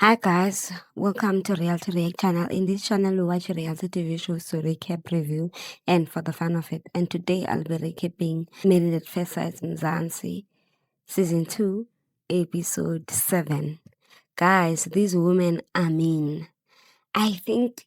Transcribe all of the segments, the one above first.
Hi guys, welcome to Reality React channel. In this channel, we watch reality TV shows to recap, review, and for the fun of it. And today, I'll be recapping MAFSMzansi season 2, episode 7. Guys, these women are mean. I think,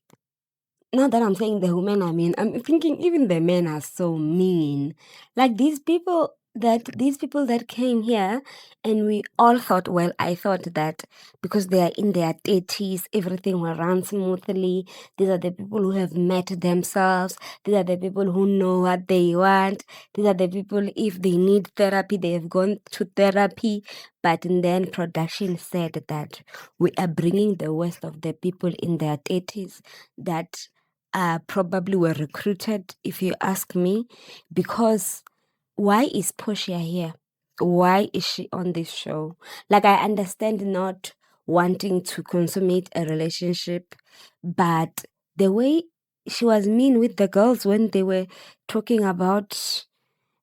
not that I'm saying the women are mean, I'm thinking even the men are so mean. Like these people that came here, and we all thought, well, I thought that because they are in their 30s, everything will run smoothly. These are the people who have met themselves. These are the people who know what they want. These are the people, if they need therapy, they have gone to therapy. But then production said that we are bringing the worst of the people in their 30s that probably were recruited, if you ask me, because why is Porshia here? Why is she on this show? Like, I understand not wanting to consummate a relationship, but the way she was mean with the girls when they were talking about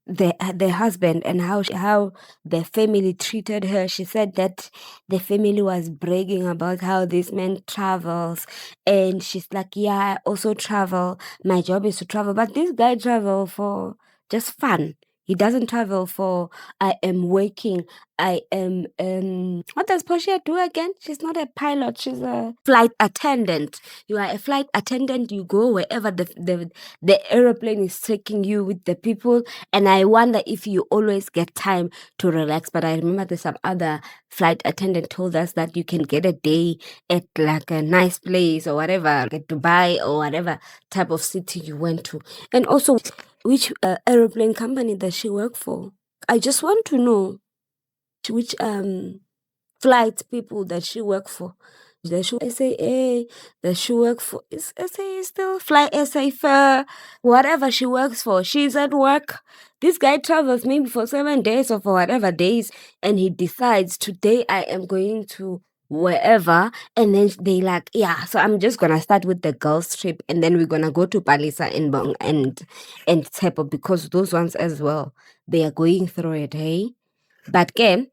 the husband and how the family treated her. She said that the family was bragging about how this man travels, and she's like, yeah, I also travel, my job is to travel, but this guy travel for just fun. He doesn't travel for I am working. I am what does Portia do again? She's not a pilot, she's a flight attendant. You are a flight attendant, you go wherever the aeroplane is taking you with the people. And I wonder if you always get time to relax. But I remember there's some other flight attendant told us that you can get a day at like a nice place or whatever, like Dubai or whatever type of city you went to. And also, which aeroplane company does she work for? I just want to know which flight people that she work for. Does she SAA? Does she work for is SAA still? Fly SA for whatever she works for. She's at work. This guy travels maybe for 7 days or for whatever days, and he decides today I am going to wherever, and then they like, yeah, so I'm just gonna start with the girls trip, and then we're gonna go to Palisa and Bong and Tepo, because those ones as well, they are going through it, hey. But again,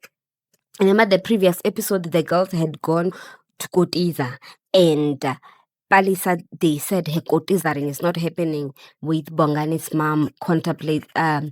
I remember the previous episode, the girls had gone to Kotiza, and Palisa, they said her Kotizaring is not happening with Bongani's mom,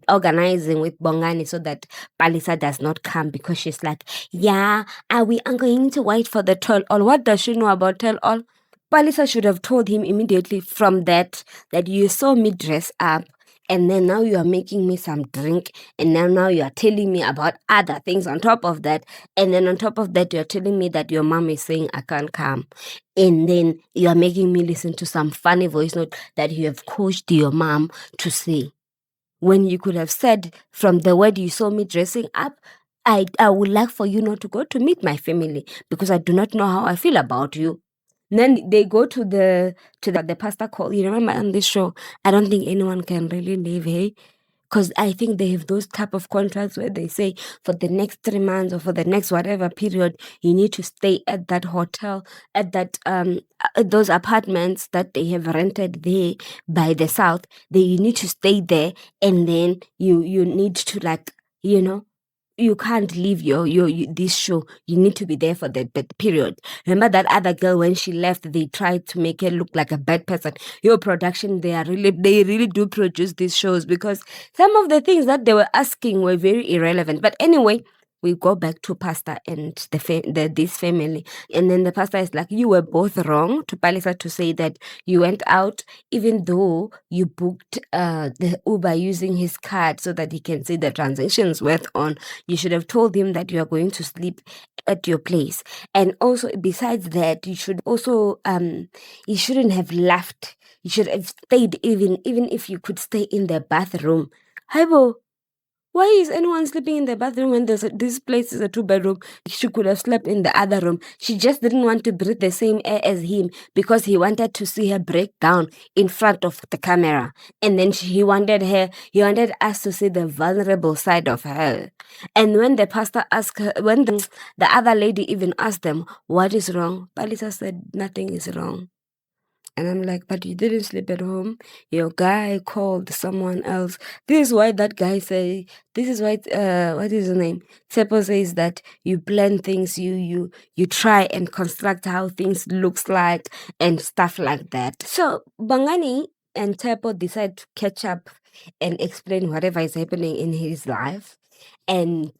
organizing with Bongani so that Palisa does not come, because she's like, yeah, we are going to wait for the tell all. What does she know about tell all? Palisa should have told him immediately from that you saw me dress up, and then now you are making me some drink, and now you are telling me about other things on top of that, and then on top of that you are telling me that your mom is saying I can't come, and then you are making me listen to some funny voice note that you have coached your mom to say, when you could have said from the word you saw me dressing up, I would like for you not to go to meet my family because I do not know how I feel about you. Then they go to the pastor call. You remember on this show, I don't think anyone can really leave, hey? Because I think they have those type of contracts where they say for the next 3 months or for the next whatever period, you need to stay at that hotel, at that those apartments that they have rented there by the south. You need to stay there, and then you need to, like, you can't leave your this show. You need to be there for that period. Remember that other girl, when she left, they tried to make her look like a bad person. Your production, they really do produce these shows, because some of the things that they were asking were very irrelevant. But anyway, we go back to pastor and this family, and then the pastor is like, you were both wrong to Palisa to say that you went out, even though you booked the Uber using his card so that he can see the transactions worth on. You should have told him that you are going to sleep at your place. And also, besides that, you should also you shouldn't have left. You should have stayed, even if you could stay in the bathroom. Haibo, why is anyone sleeping in the bathroom when this place is a 2-bedroom? She could have slept in the other room. She just didn't want to breathe the same air as him because he wanted to see her break down in front of the camera. And then he wanted us to see the vulnerable side of her. And when the pastor asked her, when the other lady even asked them, what is wrong? Palisa said, nothing is wrong. And I'm like, but you didn't sleep at home. Your guy called someone else. This is why that guy this is why, what is his name? Tsepo says that you plan things, you try and construct how things looks like and stuff like that. So Bangani and Tsepo decide to catch up and explain whatever is happening in his life. And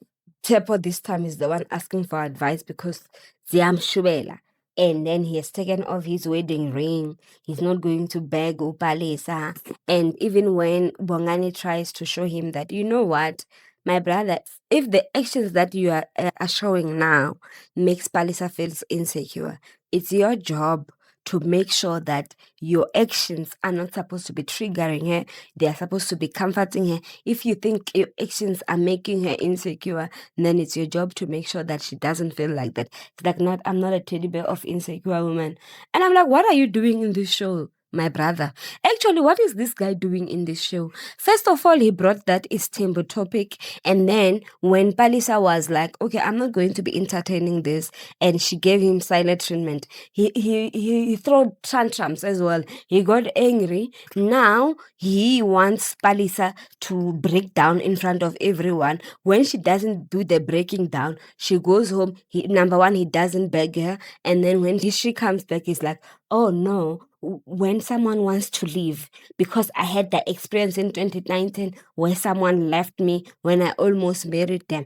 Tsepo this time is the one asking for advice because Ziamshubela. And then he has taken off his wedding ring. He's not going to beg Upalesa. And even when Bongani tries to show him that, you know what, my brother, if the actions that you are showing now makes Palisa feels insecure, it's your job to make sure that your actions are not supposed to be triggering her. They are supposed to be comforting her. If you think your actions are making her insecure, then it's your job to make sure that she doesn't feel like that. It's like, I'm not a teddy bear of insecure woman. And I'm like, what are you doing in this show, my brother? Actually, what is this guy doing in this show? First of all, he brought that Istanbul topic. And then when Palisa was like, okay, I'm not going to be entertaining this, and she gave him silent treatment, he threw tantrums as well. He got angry. Now he wants Palisa to break down in front of everyone. When she doesn't do the breaking down, she goes home. Number one, he doesn't beg her. And then when she comes back, he's like, oh no, when someone wants to leave, because I had the experience in 2019 where someone left me when I almost married them.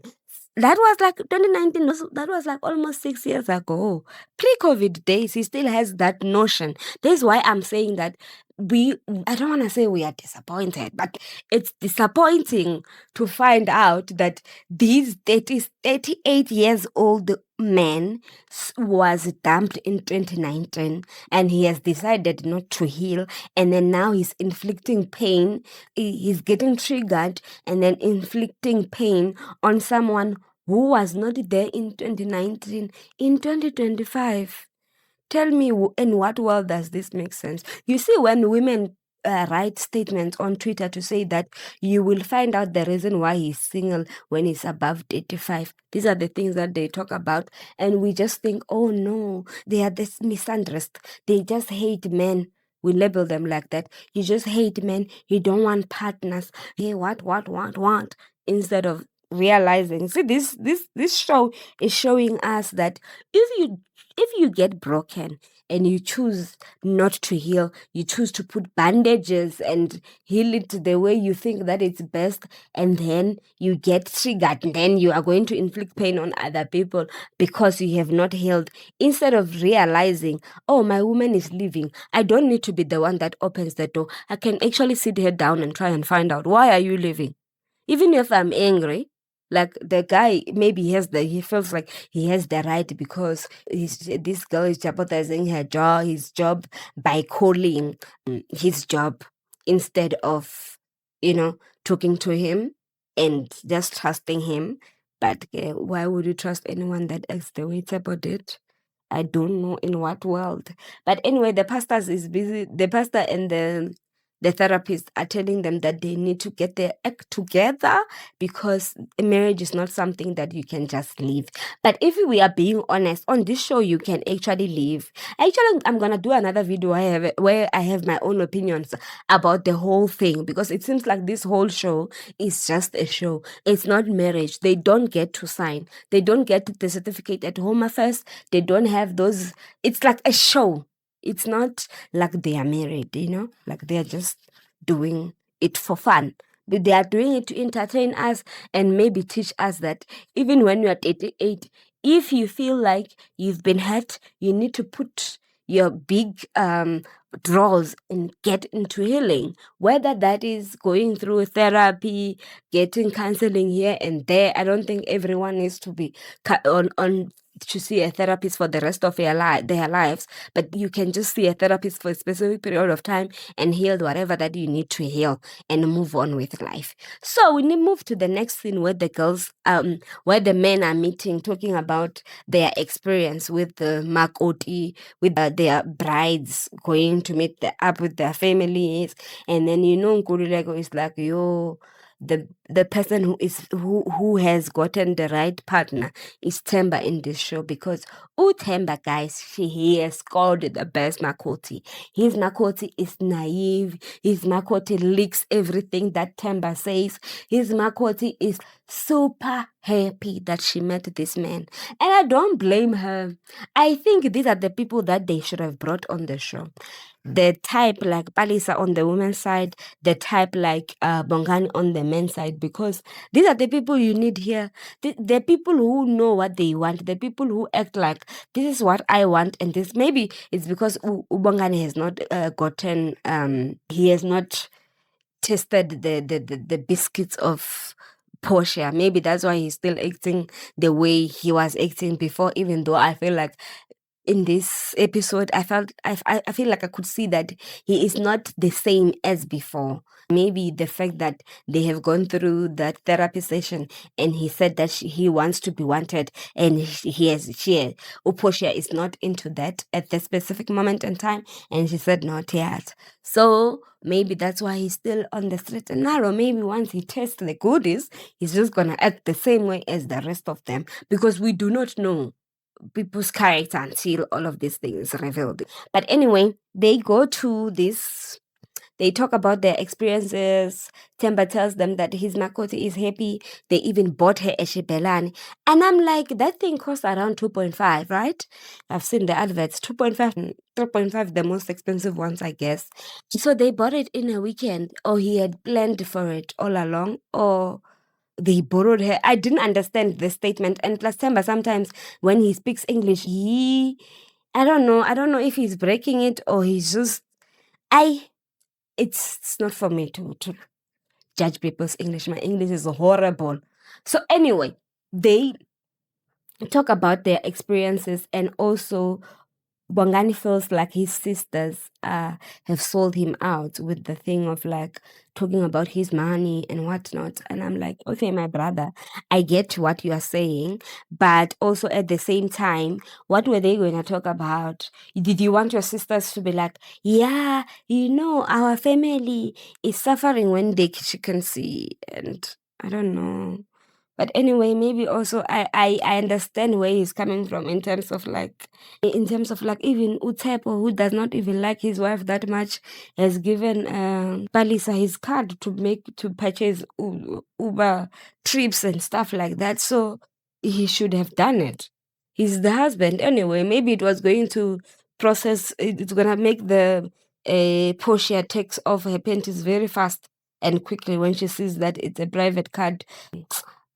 That was like 2019, that was like almost 6 years ago. Pre-COVID days, he still has that notion. This is why I'm saying that I don't want to say we are disappointed, but it's disappointing to find out that these 38 years old man was dumped in 2019 and he has decided not to heal, and then now he's inflicting pain. He's getting triggered and then inflicting pain on someone who was not there in 2019 in 2025. Tell me, in what world does this make sense? You see, when women write statements on Twitter to say that you will find out the reason why he's single when he's above 85. These are the things that they talk about. And we just think, oh no, they are this misunderstood. They just hate men. We label them like that. You just hate men. You don't want partners. Hey, what? Instead of realizing, see, this show is showing us that if you get broken and you choose not to heal, you choose to put bandages and heal it the way you think that it's best, and then you get triggered, and then you are going to inflict pain on other people because you have not healed. Instead of realizing, oh, my woman is leaving, I don't need to be the one that opens the door. I can actually sit her down and try and find out, why are you leaving? Even if I'm angry, like the guy, maybe he feels like he has the right because this girl is jeopardizing his job by calling his job instead of, talking to him and just trusting him. But why would you trust anyone that acts the way it's about it? I don't know in what world. But anyway, the pastor is busy. The pastor and the therapist are telling them that they need to get their act together because marriage is not something that you can just leave. But if we are being honest, on this show, you can actually leave. Actually, I'm going to do another video where I have my own opinions about the whole thing, because it seems like this whole show is just a show. It's not marriage. They don't get to sign. They don't get the certificate at Home Affairs. They don't have those. It's like a show. It's not like they are married, like they are just doing it for fun. But they are doing it to entertain us and maybe teach us that even when you are 88, if you feel like you've been hurt, you need to put your big draws and get into healing. Whether that is going through therapy, getting counseling here and there. I don't think everyone needs to be on to see a therapist for the rest of their lives, but you can just see a therapist for a specific period of time and heal whatever that you need to heal and move on with life. So we move to the next scene where the girls, where the men are meeting, talking about their experience with the Makoti, with their brides going to meet up with their families. And then, Nkululeko is like, yo, the person who has gotten the right partner is Themba in this show, because Themba, guys, he has scored the best Makoti. His Makoti is naive. His Makoti leaks everything that Themba says. His Makoti is super happy that she met this man. And I don't blame her. I think these are the people that they should have brought on the show. The type like Palisa on the women's side, the type like Bongani on the men's side, because these are the people you need here. The people who know what they want, the people who act like this is what I want, and this maybe it's because Bongani has not gotten he has not tasted the biscuits of Porshia. Maybe that's why he's still acting the way he was acting before, even though I feel like in this episode, I feel like I could see that he is not the same as before. Maybe the fact that they have gone through that therapy session and he said that he wants to be wanted, and Uposhia is not into that at the specific moment in time, and she said not yet. So maybe that's why he's still on the straight and narrow. Maybe once he tastes the goodies, he's just gonna act the same way as the rest of them, because we do not know people's character until all of these things revealed. But anyway, they go to this, they talk about their experiences. Themba tells them that his Makoti is happy. They even bought her a Shibelani. And I'm like, that thing costs around 2.5, right? I've seen the adverts, 2.5, 3.5, the most expensive ones, I guess. So they bought it in a weekend, or he had planned for it all along, or they borrowed her. I didn't understand the statement. And plus Themba, sometimes when he speaks English, I don't know if he's breaking it or he's just it's not for me to judge people's English. My English is horrible. So anyway, they talk about their experiences, and also Bongani feels like his sisters have sold him out with the thing of like talking about his money and whatnot. And I'm like, okay, my brother, I get what you are saying, but also at the same time, what were they going to talk about? Did you want your sisters to be like, yeah, our family is suffering when she can see? And I don't know. But anyway, maybe also I understand where he's coming from in terms of like even Utepo, who does not even like his wife that much, has given Palisa his card to purchase Uber trips and stuff like that. So he should have done it. He's the husband anyway. Maybe it was going to process. It's gonna make the Porshia takes off her panties very fast and quickly when she sees that it's a private card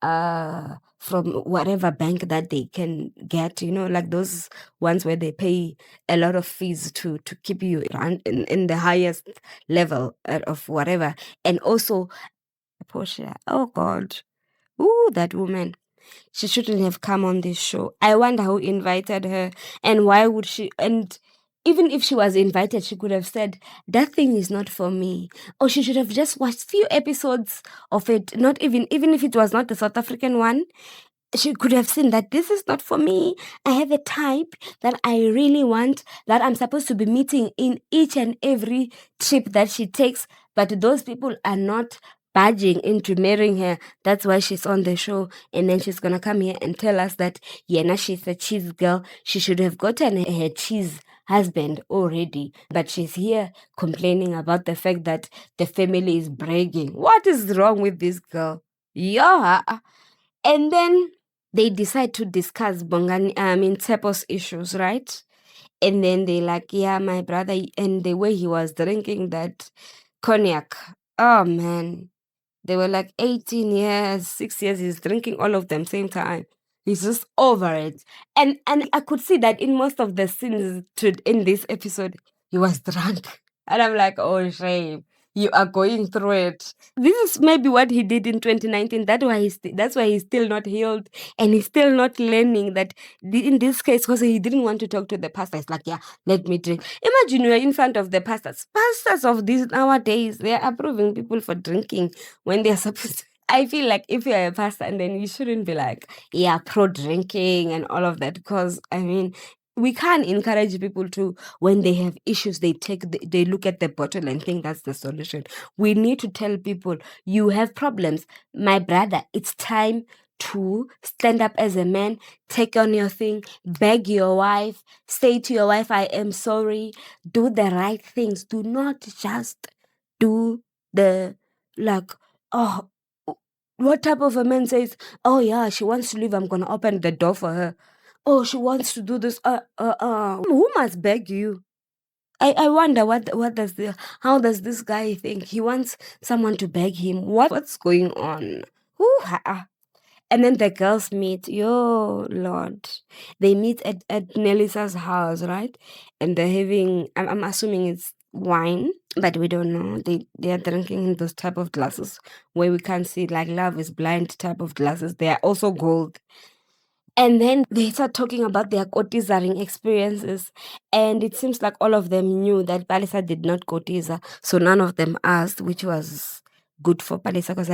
from whatever bank that they can get, like those ones where they pay a lot of fees to keep you in the highest level of whatever. And also Portia, oh God, that woman, she shouldn't have come on this show. I wonder who invited her, and why would she? And even if she was invited, she could have said, that thing is not for me. Or she should have just watched few episodes of it, not even if it was not the South African one. She could have seen that this is not for me. I have a type that I really want, that I'm supposed to be meeting in each and every trip that she takes, but those people are not budging into marrying her. That's why she's on the show. And then she's gonna come here and tell us that now she's a cheese girl. She should have gotten her cheese husband already, but she's here complaining about the fact that the family is bragging. What is wrong with this girl? Yeah. And then they decide to discuss Tsepo's issues, right? And then they like, yeah, my brother, and the way he was drinking that cognac. Oh man. They were like 18 years, 6 years, he's drinking all of them same time. He's just over it. And I could see that in most of the scenes in this episode, he was drunk. And I'm like, oh shame. You are going through it. This is maybe what he did in 2019. That's why he's still not healed, and he's still not learning that in this case, because he didn't want to talk to the pastor. It's like, yeah, let me drink. Imagine you're in front of the pastors. Pastors of these nowadays, they're approving people for drinking when they're supposed to. I feel like if you're a pastor, and then you shouldn't be like, yeah, pro drinking and all of that, because I mean, we can't encourage people to, when they have issues, they look at the bottle and think that's the solution. We need to tell people, you have problems, my brother, it's time to stand up as a man, take on your thing, beg your wife, say to your wife, I am sorry, do the right things. Do not just do the, like, oh, what type of a man says, oh yeah, she wants to leave, I'm gonna open the door for her. Oh, she wants to do this. Who must beg you? I wonder how does this guy think? He wants someone to beg him. What's going on? And then the girls meet. Yo, Lord. They meet at Nelisa's house, right? And they're having, I'm assuming it's wine, but we don't know. They are drinking in those type of glasses where we can't see, like love is blind type of glasses. They are also gold. And then they start talking about their cotizaring experiences. And it seems like all of them knew that Palisa did not cotiza. So none of them asked, which was good for Palisa. Because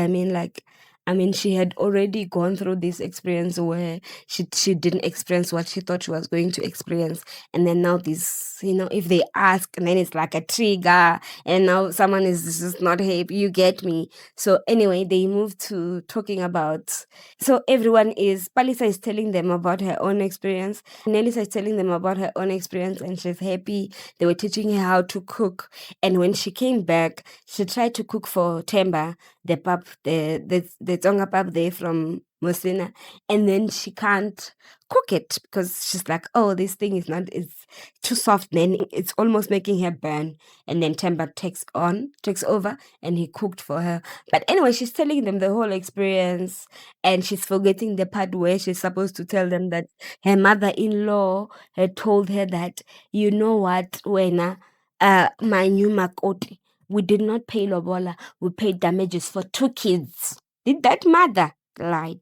she had already gone through this experience where she didn't experience what she thought she was going to experience. And then now this, if they ask, and then it's like a trigger. And now someone is just not happy. You get me? So anyway, they moved to talking about, so Palisa is telling them about her own experience. Nelisa is telling them about her own experience, and she's happy. They were teaching her how to cook. And when she came back, she tried to cook for Themba, the pap, the Tonga pap there from Mosina. And then she can't cook it because she's like, oh, this thing it's too soft. Then it's almost making her burn. And then Themba takes over, and he cooked for her. But anyway, she's telling them the whole experience, and she's forgetting the part where she's supposed to tell them that her mother-in-law had told her that, you know what, Wena, my new makoti, we did not pay lobola, we paid damages for 2 kids. Did that mother lied?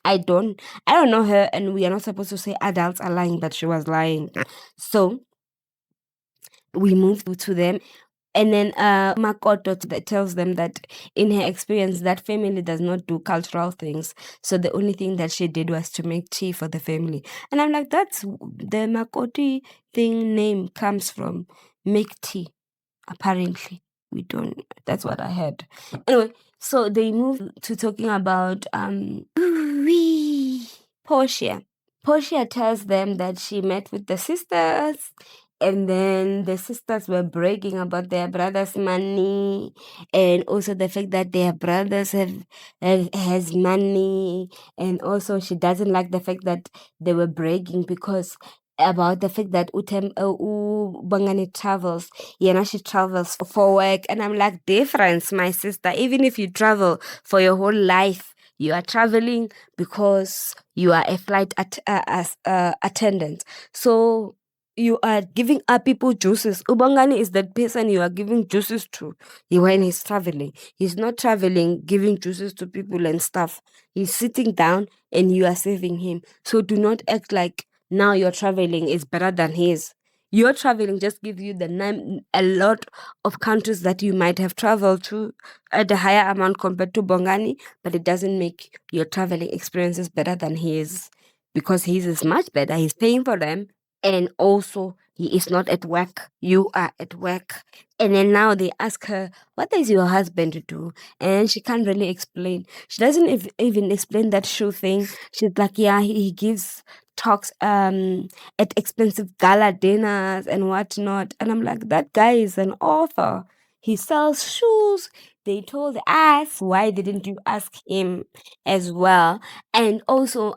I don't know her, and we are not supposed to say adults are lying, but she was lying. So we moved to them. And then Makoto that tells them that in her experience, that family does not do cultural things. So the only thing that she did was to make tea for the family. And I'm like, that's the Makoti thing name comes from make tea. Apparently, we don't. That's what I heard. Anyway, so they moved to talking about Porshia. Porshia tells them that she met with the sisters, and then the sisters were bragging about their brother's money, and also the fact that their brothers has money, and also she doesn't like the fact that they were bragging because about the fact that Bangani travels. She travels for work, and I'm like, difference, my sister. Even if you travel for your whole life, you are traveling because you are a flight attendant. So you are giving up people juices. Ubangani is that person you are giving juices to when he's traveling. He's not traveling, giving juices to people and stuff. He's sitting down and you are saving him. So do not act like now your traveling is better than his. Your traveling just gives you the name, a lot of countries that you might have traveled to at a higher amount compared to Bongani, but it doesn't make your traveling experiences better than his, because his is much better. He's paying for them, and also he is not at work. You are at work. And then now they ask her, what does your husband do? And she can't really explain. She doesn't even explain that shoe thing. She's like, yeah, he gives talks at expensive gala dinners and whatnot. And I'm like, that guy is an author. He sells shoes. They told us, why didn't you ask him as well? And also,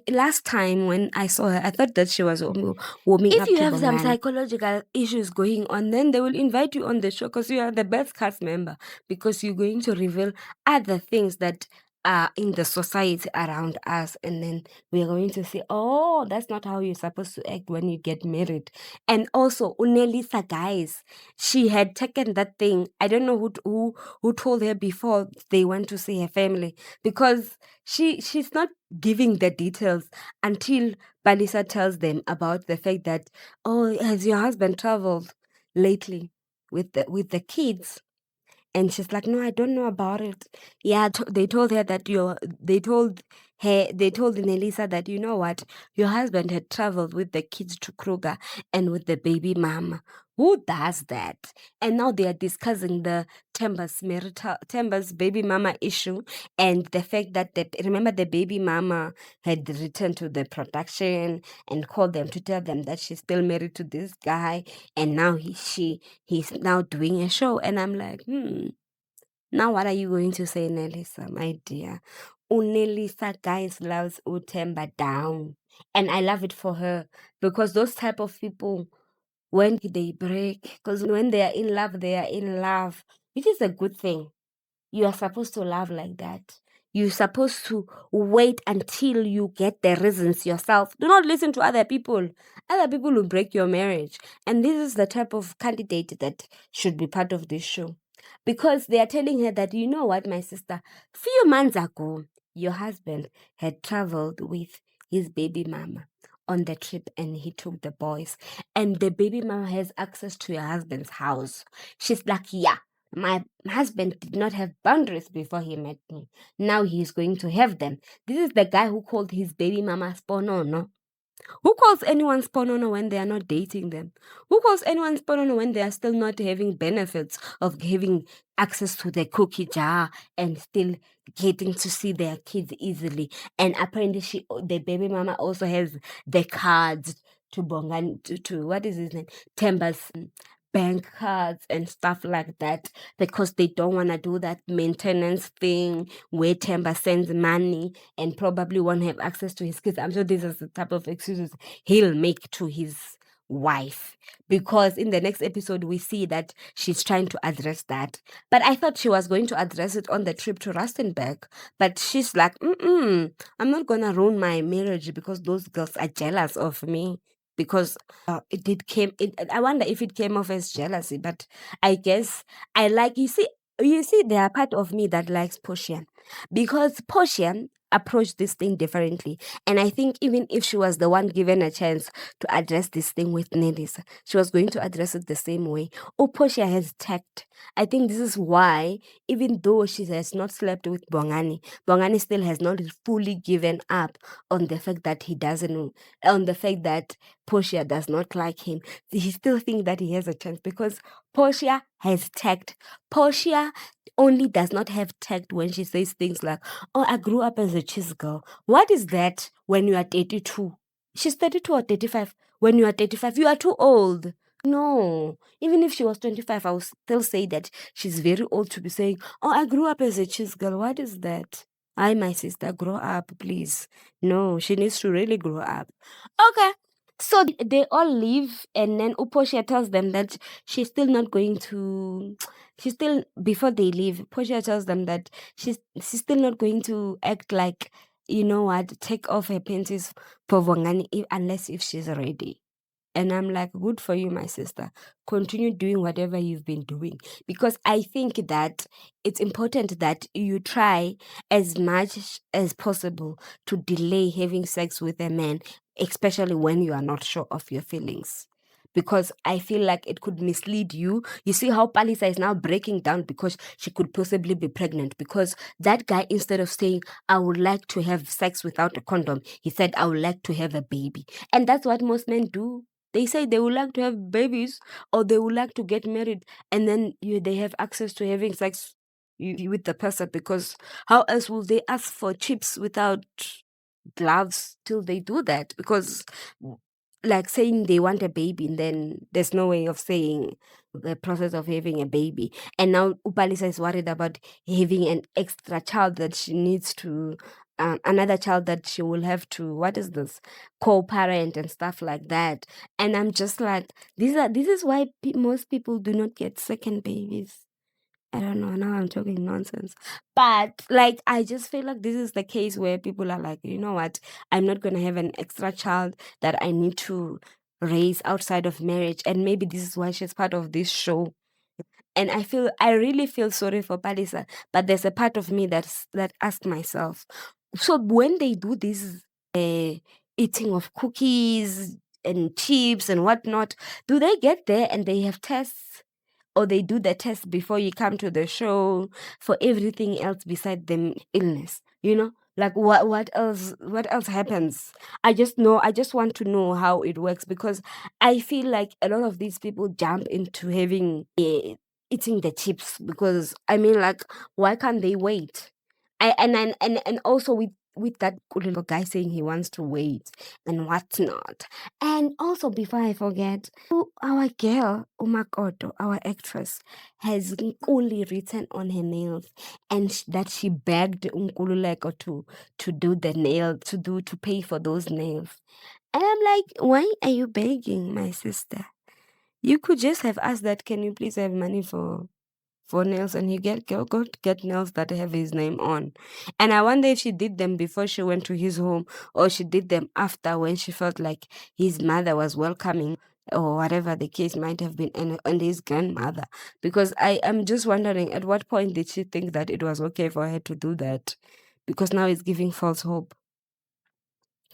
last time when I saw her, I thought that she was warming up. If you have some psychological issues going on, then they will invite you on the show because you are the best cast member, because you're going to reveal other things that are in the society around us, and then we're going to say, oh, that's not how you're supposed to act when you get married. And also Unelisa, guys, she had taken that thing. I don't know who told her before they went to see her family, because she's not giving the details until Balisa tells them about the fact that, oh, has your husband traveled lately with the kids? And she's like, no, I don't know about it. Yeah, they told her that they told they told Nelisa that, you know what, your husband had traveled with the kids to Kruger and with the baby mama. Who does that? And now they are discussing the Themba's baby mama issue, and the fact that remember the baby mama had returned to the production and called them to tell them that she's still married to this guy, and now he's now doing a show. And I'm like, now what are you going to say, Nelisa, my dear? Unelisa, guys, loves Utemba down. And I love it for her, because those type of people, when they break, because when they are in love, which is a good thing. You are supposed to love like that. You're supposed to wait until you get the reasons yourself. Do not listen to other people. Other people will break your marriage. And this is the type of candidate that should be part of this show. Because they are telling her that, you know what, my sister, few months ago, your husband had traveled with his baby mama on the trip, and he took the boys. And the baby mama has access to your husband's house. She's like, yeah, my husband did not have boundaries before he met me. Now he's going to have them. This is the guy who called his baby mama Sponono. Who calls anyone Sponono when they are not dating them? Who calls anyone Sponono when they are still not having benefits of having access to the cookie jar and still getting to see their kids easily? And apparently the baby mama also has the cards to Bongan, to what is his name? Themba's bank cards and stuff like that, because they don't want to do that maintenance thing where Themba sends money and probably won't have access to his kids. I'm sure this is the type of excuses he'll make to his wife, because in the next episode we see that she's trying to address that. But I thought she was going to address it on the trip to Rustenburg, but she's like, I'm not gonna ruin my marriage because those girls are jealous of me, because I wonder if it came off as jealousy. But I guess I like, you see there are part of me that likes Porshia, because Porshia approached this thing differently. And I think even if she was the one given a chance to address this thing with Nelisa, she was going to address it the same way. Porshia has tact. I think this is why, even though she has not slept with Bongani still has not fully given up on the fact that on the fact that Porshia does not like him. He still thinks that he has a chance, because Porshia has tact. Porshia only does not have tact when she says things like, oh, I grew up as a cheese girl. What is that when you are 32? She's 32 or 35. When you are 35, you are too old. No. Even if she was 25, I would still say that she's very old to be saying, oh, I grew up as a cheese girl. What is that? I, my sister, grow up, please. No, she needs to really grow up. Okay. So they all leave, and then Porshia tells them that she's still not going to. She's still, before they leave, Porshia tells them that she's still not going to act like, you know what, take off her panties for Vongani unless if she's ready. And I'm like, good for you, my sister. Continue doing whatever you've been doing. Because I think that it's important that you try as much as possible to delay having sex with a man, especially when you are not sure of your feelings. Because I feel like it could mislead you. You see how Palisa is now breaking down because she could possibly be pregnant. Because that guy, instead of saying, I would like to have sex without a condom, he said, I would like to have a baby. And that's what most men do. They say they would like to have babies, or they would like to get married, and then they have access to having sex with the person, because how else will they ask for chips without gloves till they do that? Because like saying they want a baby, and then there's no way of saying the process of having a baby. And now Upalisa is worried about having an extra child that she needs to, another child that she will have to, what is this, co-parent and stuff like that. And I'm just like, this is why most people do not get second babies. I don't know. Now I'm talking nonsense. But like, I just feel like this is the case where people are like, you know what? I'm not going to have an extra child that I need to raise outside of marriage. And maybe this is why she's part of this show. And I really feel sorry for Palisa. But there's a part of me that asks myself, so when they do this eating of cookies and chips and whatnot, do they get there and they have tests? Or they do the test before you come to the show for everything else beside the illness, Like what else happens? I just want to know how it works, because I feel like a lot of these people jump into having eating the chips, because I mean, like, why can't they wait? And also with that little guy saying he wants to wait and whatnot. And also, before I forget, our girl Umakoto, our actress, has Nkuli written on her nails, and that she begged Nkululeko to do the nail, to pay for those nails. And I'm like, why are you begging, my sister? You could just have asked that, can you please have money for nails, and you go to get nails that have his name on. And I wonder if she did them before she went to his home, or she did them after, when she felt like his mother was welcoming, or whatever the case might have been, and his grandmother. Because I am just wondering, at what point did she think that it was okay for her to do that? Because now it's giving false hope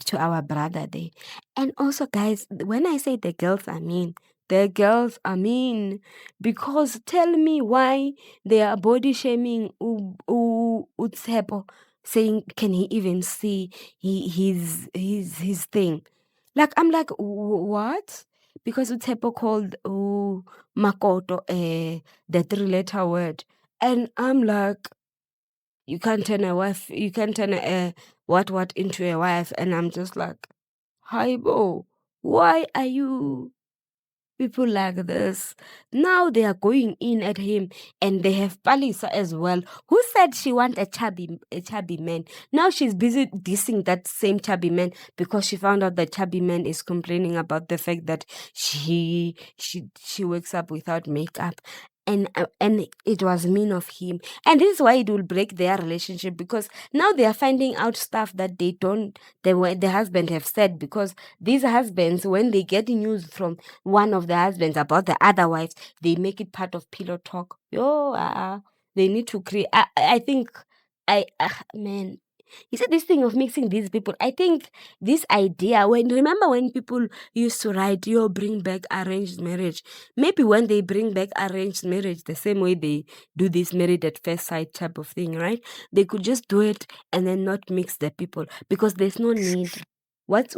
to our brother there. And also, guys, when I say the girls are mean, the girls are mean, because tell me why they are body shaming Utsepo, saying, can he even see his thing? Like, I'm like, what? Because Utsepo called Makoto the three-letter word, and I'm like, you can't turn a what into a wife. And I'm just like, Haibo, why are you people like this? Now they are going in at him, and they have Palisa as well, who said she want a chubby man. Now she's busy dissing that same chubby man, because she found out that chubby man is complaining about the fact that she wakes up without makeup. And it was mean of him, and this is why it will break their relationship, because now they are finding out stuff that the husband have said. Because these husbands, when they get news from one of the husbands about the other wives, they make it part of pillow talk. They need to create. I think man. You see, this thing of mixing these people, I think this idea, remember when people used to write, bring back arranged marriage. Maybe when they bring back arranged marriage, the same way they do this married at first sight type of thing, right? They could just do it and then not mix the people, because there's no need. What's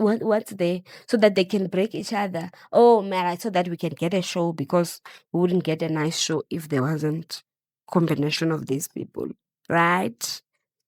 there, so that they can break each other? Oh man, so that we can get a show, because we wouldn't get a nice show if there wasn't combination of these people, right?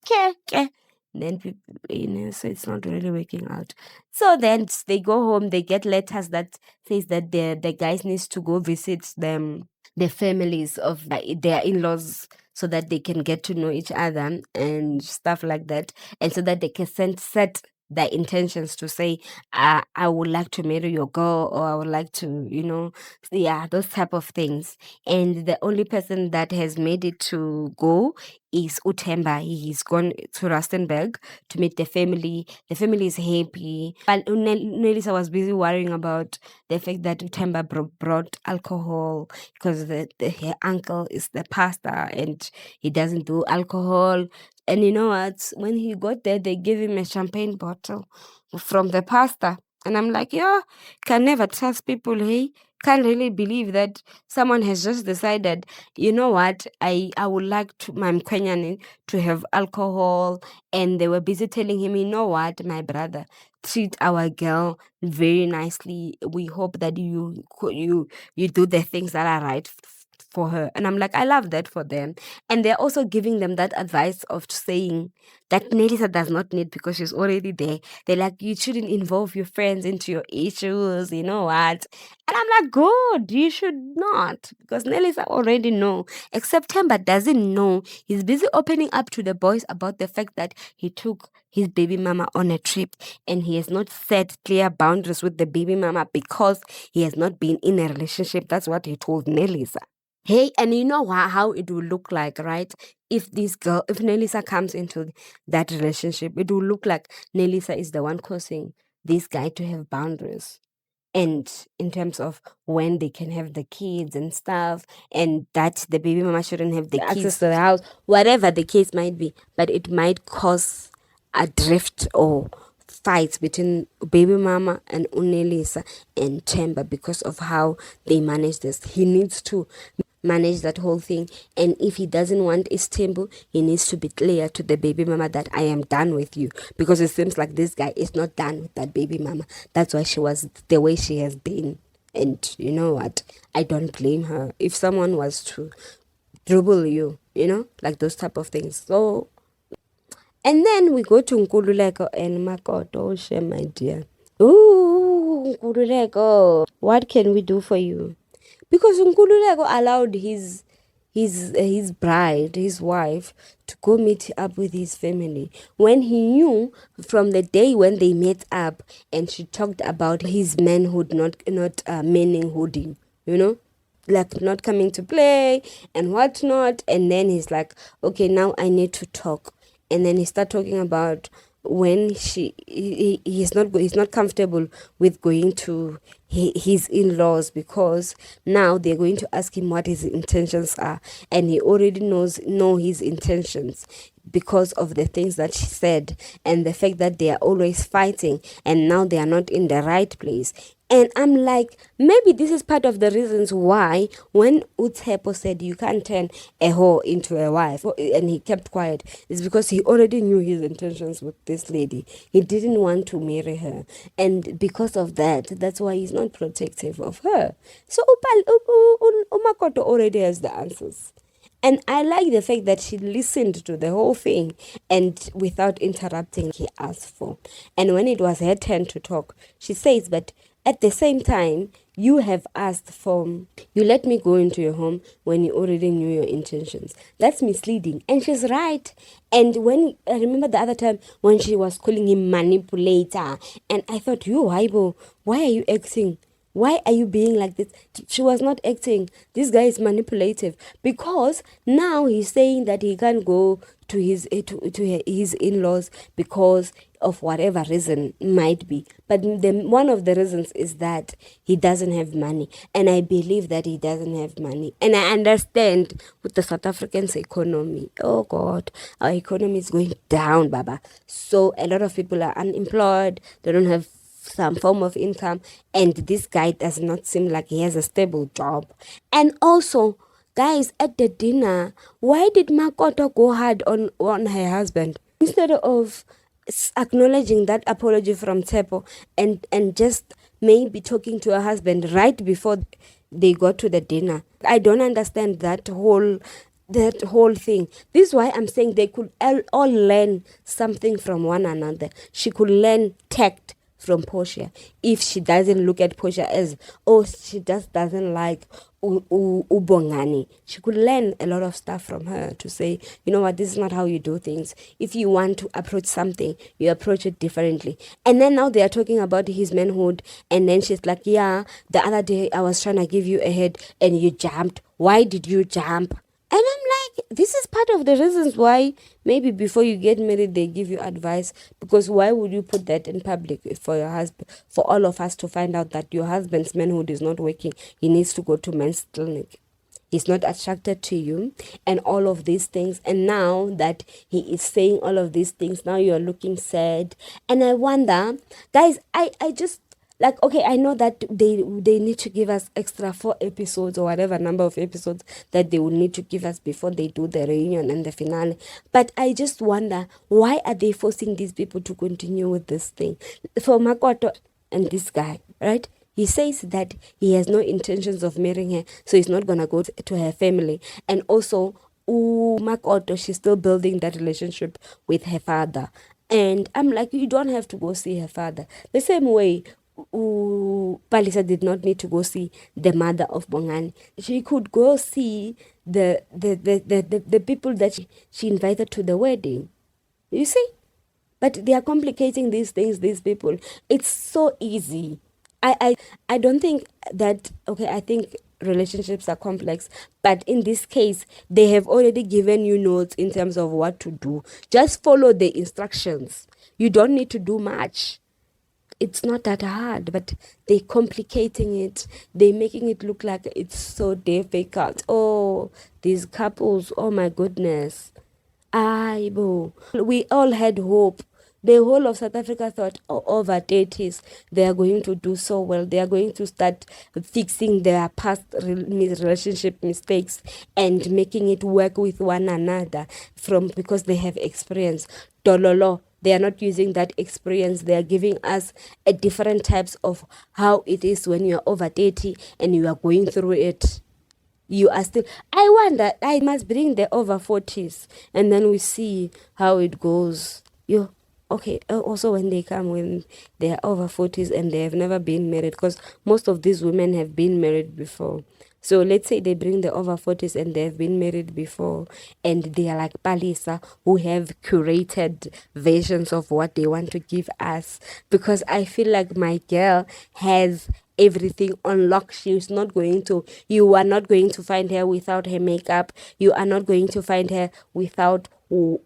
Okay. Then people, so it's not really working out. So then they go home, they get letters that says that the guys needs to go visit them, the families of their in-laws, so that they can get to know each other and stuff like that, and so that they can set their intentions to say, I would like to marry your girl, or I would like to, those type of things. And the only person that has made it to go is Utemba. He's gone to Rustenburg to meet the family. The family is happy. But Nelisa was busy worrying about the fact that Utemba brought alcohol, because her uncle is the pastor and he doesn't do alcohol. And you know what? When he got there, they gave him a champagne bottle from the pastor. And I'm like, can never trust people, hey? Can't really believe that someone has just decided, you know what, I would like my Mkwenyani to have alcohol. And they were busy telling him, you know what, my brother, treat our girl very nicely. We hope that you do the things that are right for her. And I'm like, I love that for them. And they're also giving them that advice of saying that Nelisa does not need, because she's already there. They're like, you shouldn't involve your friends into your issues, you know what? And I'm like, good, you should not, because Nelisa already know. Except Themba doesn't know. He's busy opening up to the boys about the fact that he took his baby mama on a trip, and he has not set clear boundaries with the baby mama because he has not been in a relationship. That's what he told Nelisa. Hey, and you know how it will look like, right? If Nelisa comes into that relationship, it will look like Nelisa is the one causing this guy to have boundaries. And in terms of when they can have the kids and stuff, and that the baby mama shouldn't have the access to the house, whatever the case might be. But it might cause a drift or fights between baby mama and Unelisa and Themba, because of how they manage this. He needs to manage that whole thing. And if he doesn't want Istembu, he needs to be clear to the baby mama that I am done with you, because it seems like this guy is not done with that baby mama. That's why she was the way she has been. And you know what? I don't blame her. If someone was to dribble you, like those type of things. So, and then we go to Nkululeko and Makoto. Share, my dear. Ooh, Nkululeko. What can we do for you? Because Nkululeko allowed his bride, his wife, to go meet up with his family when he knew from the day when they met up, and she talked about his manhood not manhooding, like not coming to play and whatnot. And then he's like, okay, now I need to talk. And then he start talking about when he's not comfortable with going to his in-laws, because now they're going to ask him what his intentions are, and he already know his intentions because of the things that she said and the fact that they are always fighting and now they are not in the right place. And I'm like, maybe this is part of the reasons why when Utepo said you can't turn a whore into a wife, and he kept quiet, is because he already knew his intentions with this lady. He didn't want to marry her. And because of that, that's why he's not protective of her. So Umakoto already has the answers. And I like the fact that she listened to the whole thing and without interrupting, he asked for. And when it was her turn to talk, she says, but at the same time, you have asked for, you let me go into your home when you already knew your intentions. That's misleading. And she's right. And when I remember the other time when she was calling him manipulator, and I thought, you, Waibo, why are you acting? Why are you being like this? She was not acting. This guy is manipulative, because now he's saying that he can't go to his in-laws because of whatever reason might be. But one of the reasons is that he doesn't have money. And I believe that he doesn't have money. And I understand with the South African's economy. Oh God, our economy is going down, Baba. So a lot of people are unemployed. They don't have some form of income, and this guy does not seem like he has a stable job. And also, guys, at the dinner, why did Makoto go hard on her husband instead of acknowledging that apology from Tepo and just maybe talking to her husband right before they got to the dinner? I don't understand that whole thing. This is why I'm saying they could all learn something from one another. She could learn tact from Porshia if she doesn't look at Porshia as, oh, she just doesn't like Ubongani. She could learn a lot of stuff from her to say, you know what, this is not how you do things. If you want to approach something, you approach it differently. And then now they are talking about his manhood, and then she's like, yeah, the other day I was trying to give you a head and you jumped. Why did you jump? And I'm like, this is part of the reasons why maybe before you get married, they give you advice. Because why would you put that in public for your husband, for all of us to find out that your husband's manhood is not working? He needs to go to men's clinic. He's not attracted to you and all of these things. And now that he is saying all of these things, now you're looking sad. And I wonder, guys, I just, like, okay, I know that they need to give us extra 4 episodes or whatever number of episodes that they will need to give us before they do the reunion and the finale. But I just wonder, why are they forcing these people to continue with this thing? For Makoto and this guy, right? He says that he has no intentions of marrying her, so he's not going to go to her family. And also, Makoto, she's still building that relationship with her father. And I'm like, you don't have to go see her father. The same way Palisa did not need to go see the mother of Bongani. She could go see the people that she invited to the wedding. You see? But they are complicating these things, these people. It's so easy. I don't think that, okay, I think relationships are complex, but in this case, they have already given you notes in terms of what to do. Just follow the instructions. You don't need to do much. It's not that hard, but they're complicating it. They're making it look like it's so difficult. Oh, these couples, oh my goodness. We all had hope The whole of South Africa thought over 30s they are going to do so well. They are going to start fixing their past relationship mistakes and making it work with one another because they have experience. Dololo, they are not using that experience. They are giving us a different types of how it is when you are over 30 and you are going through it. You are still, I wonder, I must bring the over 40s and then we see how it goes. Okay, also when they come, when they are over 40s and they have never been married, because most of these women have been married before. So let's say they bring the over 40s and they have been married before, and they are like Palisa, who have curated versions of what they want to give us. Because I feel like my girl has everything on lock. She's not going to, you are not going to find her without her makeup. You are not going to find her without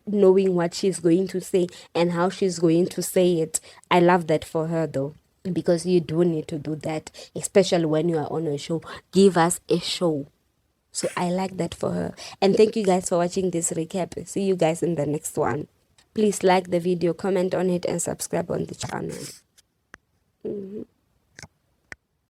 knowing what she's going to say and how she's going to say it. I love that for her though, because you do need to do that, especially when you are on a show. Give us a show. So I like that for her. And thank you guys for watching this recap. See you guys in the next one. Please like the video, comment on it, and subscribe on the channel.